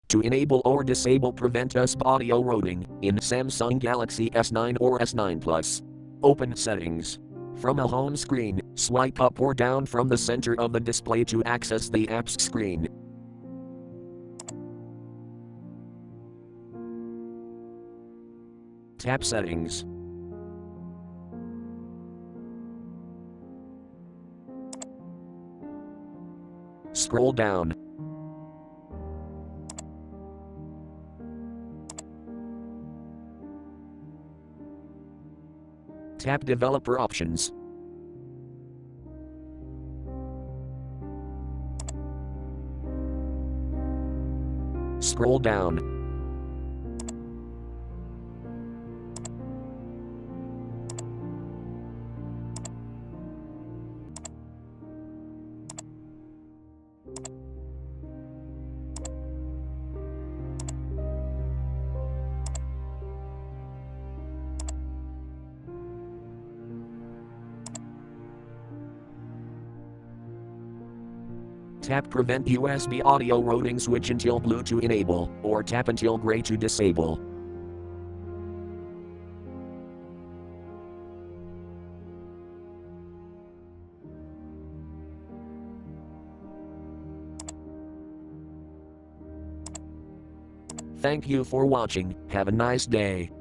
To enable or disable prevent USB audio roating in Samsung Galaxy S9 or S9 Plus. Open Settings. From a home screen, swipe up or down from the center of the display to access the apps screen. Tap Settings. Scroll down. Tap Developer Options. Scroll down. Tap Prevent USB audio roating, switch until blue to enable, or tap until gray to disable. Thank you for watching. Have a nice day.